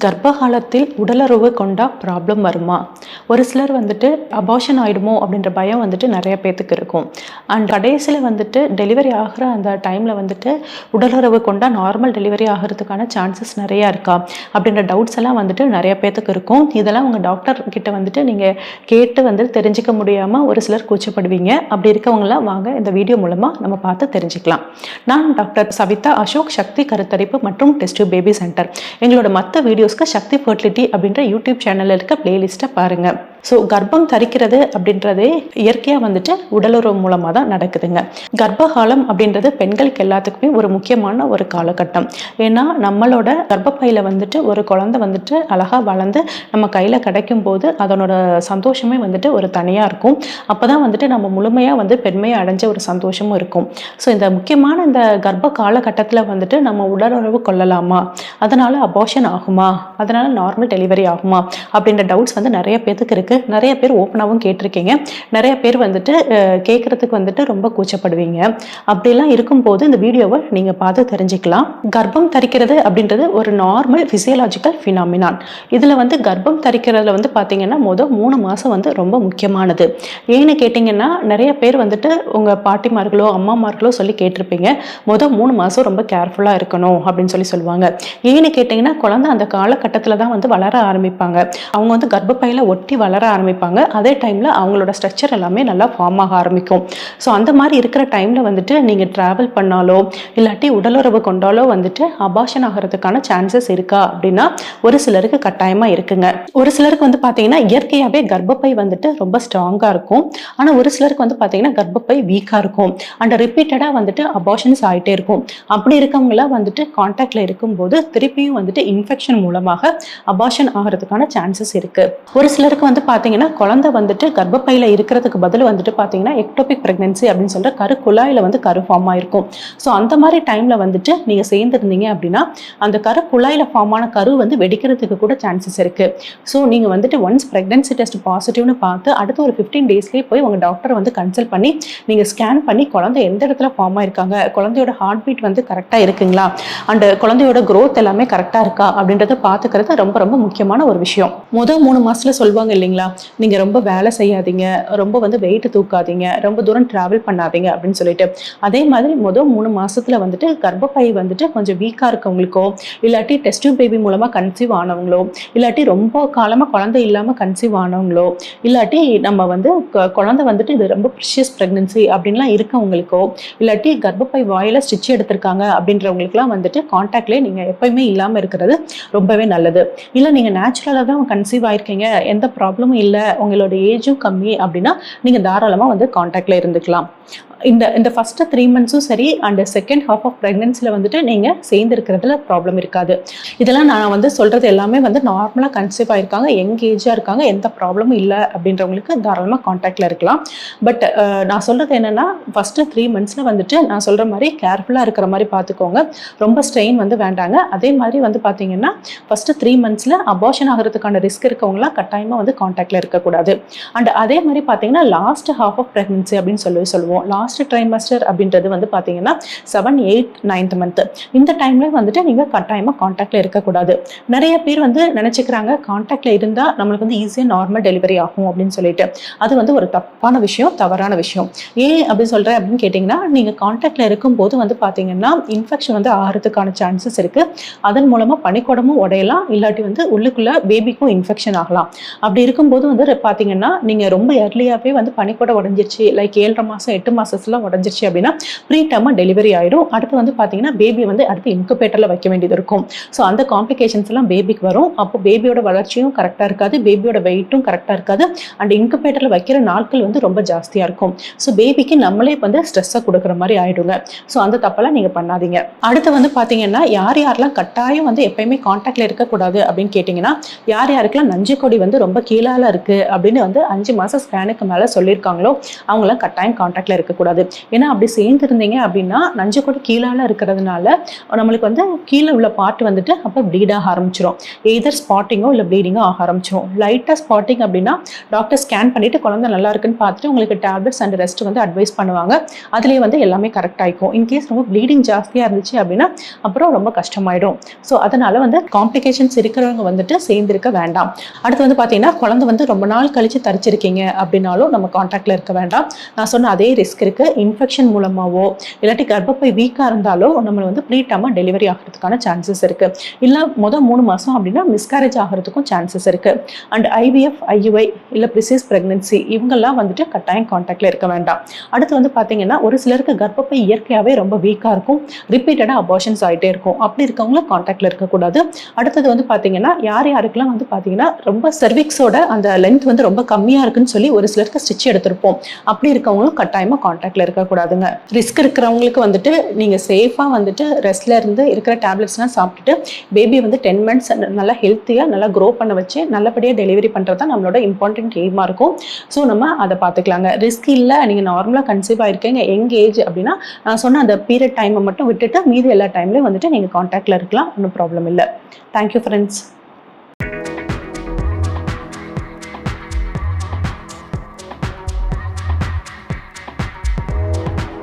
கர்ப்பகாலத்தில் உடலுறவு கொண்டா ப்ராப்ளம் வருமா? ஒரு சிலர் வந்துட்டு அபார்ஷன் ஆயிடுமோ அப்படின்ற பயம் வந்துட்டு நிறைய பேத்துக்கு இருக்கும். அண்ட் கடைசியில் வந்துட்டு டெலிவரி ஆகிற அந்த டைமில் வந்துட்டு உடலுறவு கொண்டா நார்மல் டெலிவரி ஆகிறதுக்கான சான்சஸ் நிறையா இருக்கா அப்படின்ற டவுட்ஸ் எல்லாம் வந்துட்டு நிறைய பேத்துக்கு இருக்கும். இதெல்லாம் உங்கள் டாக்டர் கிட்ட வந்துட்டு நீங்கள் கேட்டு வந்து தெரிஞ்சிக்க முடியாமல் ஒரு சிலர் கூச்சப்படுவீங்க. அப்படி இருக்கவங்களாம் வாங்க இந்த வீடியோ மூலமாக நம்ம பார்த்து தெரிஞ்சுக்கலாம். நான் டாக்டர் சவிதா அசோக், சக்தி கருத்தரிப்பு மற்றும் டெஸ்ட் டியூப் பேபி சென்டர். எங்களோட மற்ற வீடியோஸ்க்கு சக்தி ஃபர்டிலிட்டி அப்படின்ற யூடியூப் சேனலில் இருக்க பிளேலிஸ்ட்டை பாருங்கள். ஸோ கர்ப்பம் தரிக்கிறது அப்படின்றதே இயற்கையாக வந்துட்டு உடலுறவு மூலமாக தான் நடக்குதுங்க. கர்ப்பகாலம் அப்படின்றது பெண்களுக்கு எல்லாத்துக்குமே ஒரு முக்கியமான ஒரு காலகட்டம். ஏன்னா நம்மளோட கர்ப்பப்பையில் வந்துட்டு ஒரு குழந்தை வந்துட்டு அழகாக வளர்ந்து நம்ம கையில் கிடைக்கும் போது அதனோட சந்தோஷமே வந்துட்டு ஒரு தனியாக இருக்கும். அப்போ தான் வந்துட்டு நம்ம முழுமையாக வந்து பெண்மையை அடைஞ்ச ஒரு சந்தோஷமும் இருக்கும். ஸோ இந்த முக்கியமான இந்த கர்ப்ப காலகட்டத்தில் வந்துட்டு நம்ம உடலுறவு கொள்ளலாமா, அதனால் அபார்ஷன் ஆகுமா, அதனால் நார்மல் டெலிவரி ஆகுமா அப்படின்ற டவுட்ஸ் வந்து நிறைய பேருக்கு இருக்குது. நிறைய பேர் ஓப்பனாகவும் கேட்டிருக்கீங்க. நிறைய பேர் வந்துட்டு கேட்குறதுக்கு வந்துட்டு ரொம்ப கூச்சப்படுவீங்க. அப்படிலாம் இருக்கும்போது இந்த வீடியோவை நீங்கள் பார்த்து தெரிஞ்சுக்கலாம். கர்ப்பம் தரிக்கிறது அப்படின்றது ஒரு நார்மல் ஃபிசியலாஜிக்கல் ஃபினாமினான். இதில் வந்து கர்ப்பம் தரிக்கிறதுல வந்து பார்த்தீங்கன்னா மொதல் 3 மாதம் வந்து ரொம்ப முக்கியமானது. ஏன்னு கேட்டிங்கன்னா நிறைய பேர் வந்துட்டு உங்கள் பாட்டிமார்களோ அம்மாமார்களோ சொல்லி கேட்டிருப்பீங்க, மொதல் 3 மாதம் ரொம்ப கேர்ஃபுல்லாக இருக்கணும் அப்படின்னு சொல்லுவாங்க. ஏன்னு கேட்டிங்கன்னா குழந்தை அந்த காலகட்டத்தில் தான் வந்து வளர ஆரம்பிப்பாங்க. அவங்க வந்து கர்ப்பப்பையில் ஒட்டி வளர ஆரம்பிப்பாங்க. அதே டைமில் அவங்களோட ஸ்ட்ரக்சர் எல்லாமே நல்லா ஃபார்ம் ஆக ஆரம்பிக்கும். ஸோ அந்த மாதிரி இருக்கிற டைமில் வந்துட்டு நீங்கள் ட்ராவல் பண்ணாலோ இல்லாட்டி உடலுறவு கொண்டாலோ வந்துட்டு அபார்ஷன் ஆகிறதுக்கான சான்சஸ் இருக்கா அப்படின்னா ஒரு சிலருக்கு கட்டாயமாக இருக்குங்க. ஒரு சிலருக்கு வந்து பார்த்தீங்கன்னா இயற்கையாகவே கர்ப்பப்பை வந்துட்டு ரொம்ப ஸ்ட்ராங்காக இருக்கும். ஆனால் ஒரு சிலருக்கு வந்து பார்த்தீங்கன்னா கர்ப்பப்பை வீக்காக இருக்கும். அண்ட் ரிப்பீட்டடாக வந்துட்டு அபார்ஷன்ஸ் ஆகிட்டே இருக்கும். அப்படி இருக்கவங்களாம் வந்துட்டு கான்டாக்டில் இருக்கும்போது திருப்பியும் வந்துட்டு இன்ஃபெக்ஷன் மூலமாக அபார்ஷன் ஆகிறதுக்கான சான்சஸ் இருக்குது. ஒரு சிலருக்கு வந்து பார்த்தீங்கன்னா குழந்தை வந்துட்டு கர்ப்பப்பையில் இருக்கிறதுக்கு பதில் வந்துட்டு பார்த்தீங்கன்னா எக்டோபிக் பிரெக்னன்சி அப்படின்னு சொல்கிற குழாயில் வந்து கரு ஃபார்ம் ஆயிருக்கும். ஸோ அந்த மாதிரி டைமில் வந்துட்டு நீங்கள் சேர்ந்துருந்தீங்க அப்படின்னா அந்த குழாயில் ஃபார்ம் ஆன கரு வந்து வெடிக்கிறதுக்கு கூட சான்சஸ் இருக்குது. ஸோ நீங்கள் வந்துட்டு ஒன்ஸ் ப்ரெக்னன்சி டெஸ்ட் பாசிட்டிவ்னு பார்த்து அடுத்து ஒரு 15 டேஸ்லேயே போய் உங்கள் டாக்டரை வந்து கன்சல்ட் பண்ணி நீங்கள் ஸ்கேன் பண்ணி குழந்தை எந்த இடத்துல ஃபார்ம் ஆயிருக்காங்க, குழந்தையோட ஹார்ட் பீட் வந்து கரெக்டாக இருக்குங்களா, அண்ட் குழந்தையோட க்ரோத் எல்லாமே கரெக்டாக இருக்கா அப்படின்றத பார்த்துக்கிறது ரொம்ப ரொம்ப முக்கியமான ஒரு விஷயம். முதல் 3 மாதத்தில் சொல்லுவாங்க இல்லைங்களா, நீங்கள் ரொம்ப வேலை செய்யாதீங்க, ரொம்ப வந்து வெயிட் தூக்காதீங்க, ரொம்ப தூரம் ட்ராவல் பண்ணாதீங்க அப்படின்னு சொல்லிட்டு. அதே மாதிரி முதல் 3 மாதத்தில் வந்துட்டு கர்ப்பப்பை வந்துட்டு கொஞ்சம் வீக்காக இருக்கவங்களுக்கோ இல்லாட்டி டெஸ்ட் டியூப் பேபி மூலமாக கன்சீவ் ஆனவங்களோ இல்லாட்டி ரொம்ப காலமாக குழந்தை இல்லாமல் கன்சீவ் ஆனவங்களோ இல்லாட்டி நம்ம வந்து குழந்தை வந்துட்டு இது ரொம்ப ப்ரிஷியஸ் ப்ரெக்னன்சி அப்படின்லாம் இருக்கவங்களுக்கோ இல்லாட்டி கர்ப்பப்பை வாயில் ஸ்டிச் எடுத்திருக்காங்க அப்படின்றவங்களுக்குலாம் வந்துட்டு கான்டாக்ட்லேயே நீங்கள் எப்பயுமே இல்லாமல் இருக்கிறது ரொம்பவே நல்லது. இல்லை நீங்கள் நேச்சுரலாக தான் கன்சீவ் ஆயிருக்கீங்க, எந்த ப்ராப்ளமும் இல்லை, உங்களோட ஏஜும் கம்மி அப்படின்னா நீங்கள் தாராளமாக வந்து கான்டாக்டில் இருந்துக்கலாம். இந்த ஃபஸ்ட்டு 3 மந்த்ஸும் சரி அண்ட் செகண்ட் ஹாஃப் ஆஃப் ப்ரெக்னன்சியில் வந்துட்டு நீங்கள் சேர்ந்து இருக்கிறதுல ப்ராப்ளம் இருக்காது. இதெல்லாம் நான் வந்து சொல்கிறது எல்லாமே வந்து நார்மலாக கன்சீவ் ஆகிருக்காங்க, யங் ஏஜாக இருக்காங்க, எந்த ப்ராப்ளமும் இல்லை அப்படின்றவங்களுக்கு தாராளமாக கான்டாக்டில் இருக்கலாம். பட் நான் சொல்கிறது என்னென்னா ஃபஸ்ட்டு 3 மந்த்ஸில் வந்துட்டு நான் சொல்கிற மாதிரி கேர்ஃபுல்லாக இருக்கிற மாதிரி பார்த்துக்கோங்க. ரொம்ப ஸ்ட்ரெயின் வந்து வேண்டாங்க. அதே மாதிரி வந்து பார்த்தீங்கன்னா ஃபஸ்ட்டு 3 மந்த்ஸில் அபார்ஷன் ஆகிறதுக்கான ரிஸ்க் இருக்கவங்களாம் கட்டாயமாக வந்து கான்டாக்டில் இருக்கக்கூடாது. அண்ட் அதே மாதிரி பார்த்தீங்கன்னா லாஸ்ட் ஹாஃப் ஆஃப் ப்ரெக்னன்சி அப்படின்னு சொல்லுவோம். லாஸ்ட் ட்ரைமஸ்டர் அப்படின்றது வந்து பார்த்தீங்கன்னா 7, 8, 9th மந்த். இந்த டைம்ல வந்துட்டு நீங்கள் கட்டாயமாக கான்டாக்டில் இருக்கக்கூடாது. நிறைய பேர் வந்து நினச்சிக்கிறாங்க கான்டாக்டில் இருந்தால் நம்மளுக்கு வந்து ஈஸியாக நார்மல் டெலிவரி ஆகும் அப்படின்னு சொல்லிட்டு. அது வந்து ஒரு தப்பான விஷயம், தவறான விஷயம். ஏன் அப்படி சொல்கிறேன் அப்படின்னு கேட்டிங்கன்னா, நீங்கள் கான்டாக்டில் இருக்கும்போது வந்து பார்த்தீங்கன்னா இன்ஃபெக்ஷன் வந்து ஆகிறதுக்கான சான்சஸ் இருக்குது. அதன் மூலமாக பனிக்கூடமும் உடையலாம், இல்லாட்டி வந்து உள்ளுக்குள்ளே பேபிக்கும் இன்ஃபெக்ஷன் ஆகலாம். அப்படி இருக்கும்போது வந்து பார்த்தீங்கன்னா நீங்கள் ரொம்ப ஏர்லியாகவே வந்து பனிக்கூட உடஞ்சிருச்சு, லைக் 7 மாதம் 8 மாதத்துலாம் உடஞ்சிருச்சு அப்படின்னா ப்ரீ டர்மாக டெலிவரி ஆகிடும். அடுத்து வந்து பார்த்தீங்கன்னா பேபி வந்து அடுத்து இன்குபேட்டரில் வைக்க வேண்டியது இருக்கும். ஸோ அந்த காம்ப்ளிகேஷன்ஸ் எல்லாம் பேபிக்கு வரும். அப்போ பேபியோட வளர்ச்சியும் கரெக்டாக இருக்காது, பேபியோட வெயிட்டும் கரெக்டாக இருக்காது, அண்ட் இன்குபேட்டரில் வைக்கிற நாட்கள் வந்து ரொம்ப ஜாஸ்தியாக இருக்கும். ஸோ பேபிக்கு நம்மளே வந்து ஸ்ட்ரெஸ்ஸை கொடுக்குற மாதிரி ஆகிடுங்க. ஸோ அந்த தப்பெல்லாம் நீங்கள் பண்ணாதீங்க. அடுத்து வந்து பார்த்தீங்கன்னா யாரெல்லாம் கட்டாயம் வந்து எப்பயுமே கான்டாக்டில் இருக்கக்கூடாது அப்படின்னு கேட்டிங்கன்னா, யாருக்கெல்லாம் நஞ்சு கொடி வந்து ரொம்ப கீழே கீழால இருக்குது அப்படின்னு வந்து 5 மாதம் ஸ்கேனுக்கு மேலே சொல்லியிருக்காங்களோ அவங்களாம் கட்டாயம் கான்டாக்டில் இருக்கக்கூடாது. ஏன்னா அப்படி சேர்ந்துருந்தீங்க அப்படின்னா நஞ்சு கூட கீழால இருக்கிறதுனால நம்மளுக்கு வந்து கீழே உள்ள பார்ட் வந்துட்டு அப்போ ப்ளீட் ஆக ஆரம்பிச்சிடும். எய்தர் ஸ்பாட்டிங்கோ இல்லை ப்ளீடிங்கோ ஆக ஆரம்பிச்சிடும். லைட்டாக ஸ்பாட்டிங் அப்படின்னா டாக்டர் ஸ்கேன் பண்ணிவிட்டு குழந்தை நல்லா இருக்குன்னு பார்த்துட்டு உங்களுக்கு டேப்லெட்ஸ் அண்ட் ரெஸ்ட் வந்து அட்வைஸ் பண்ணுவாங்க. அதுலேயே வந்து எல்லாமே கரெக்ட் ஆகிக்கும். இன்கேஸ் ரொம்ப ப்ளீடிங் ஜாஸ்தியாக இருந்துச்சு அப்படின்னா அப்புறம் ரொம்ப கஷ்டமாயிடும். ஸோ அதனால் வந்து காம்ப்ளிகேஷன்ஸ் இருக்கிறவங்க வந்துட்டு சேர்ந்திருக்க வேண்டாம். அடுத்து வந்து பார்த்தீங்கன்னா குழந்தை வந்து ரொம்ப நாள் கழித்து தரிச்சிருக்கீங்க அப்படின்னாலும் நம்ம கான்டாக்டில் இருக்க வேண்டாம். நான் சொன்ன அதே ரிஸ்க் இருக்குது. இன்ஃபெக்ஷன் மூலமாகவோ இல்லாட்டி கர்ப்பப்பை வீக்காக இருந்தாலோ நம்மளை வந்து ப்ரீட்டமாக டெலிவரி ஆகிறதுக்கான சான்சஸ் இருக்குது. இல்லை 3 மாதம் அப்படின்னா மிஸ்கேரேஜ் ஆகிறதுக்கும் சான்சஸ் இருக்குது. அண்ட் ஐவிஎஃப், ஐயுஐ இல்லை ப்ரிசிஸ் ப்ரெக்னன்சி இவங்கெல்லாம் வந்துட்டு கட்டாயம் கான்டாக்டில் இருக்க வேண்டாம். அடுத்து வந்து பார்த்தீங்கன்னா ஒரு சிலருக்கு கர்ப்பப்பை இயற்கையாகவே ரொம்ப வீக்காக இருக்கும், ரிப்பீட்டடாக அபார்ஷன்ஸ் ஆகிட்டே இருக்கும். அப்படி இருக்கவங்கள கான்டாக்டில் இருக்கக்கூடாது. அடுத்தது வந்து பார்த்தீங்கன்னா யாருக்கெல்லாம் வந்து பார்த்தீங்கன்னா ரொம்ப சர்விக்ஸோட அந்த லென்த் வந்து ரொம்ப கம்மியாக இருக்குன்னு சொல்லி ஒரு சிலருக்கு ஸ்டிச் எடுத்திருப்போம். அப்படி இருக்கவங்களும் கட்டாயமாக கான்டாக்டில் இருக்கக்கூடாதுங்க. ரிஸ்க் இருக்கிறவங்களுக்கு வந்துட்டு நீங்கள் சேஃபாக வந்துட்டு ரெஸ்ட்ல இருந்து இருக்கிற டேப்லெட்ஸ்லாம் சாப்பிட்டுட்டு பேபி வந்து 10 months நல்லா ஹெல்த்தியாக நல்லா க்ரோ பண்ண வச்சு நல்லபடியாக டெலிவரி பண்ணுறது தான் நம்மளோட இம்பார்ட்டன்ட் எய்மாக இருக்கும். ஸோ நம்ம அதை பார்த்துக்கலாங்க. ரிஸ்க் இல்லை, நீங்கள் நார்மலாக கன்சீவ் ஆகிருக்கீங்க, யங் ஏஜ் அப்படின்னா நான் சொன்ன அந்த பீரியட் டைமை மட்டும் விட்டுட்டு மீதி எல்லா டைம்லையும் வந்துட்டு நீங்கள் கான்டாக்டில் இருக்கலாம். ஒன்றும் ப்ராப்ளம் இல்லை. Thank you friends.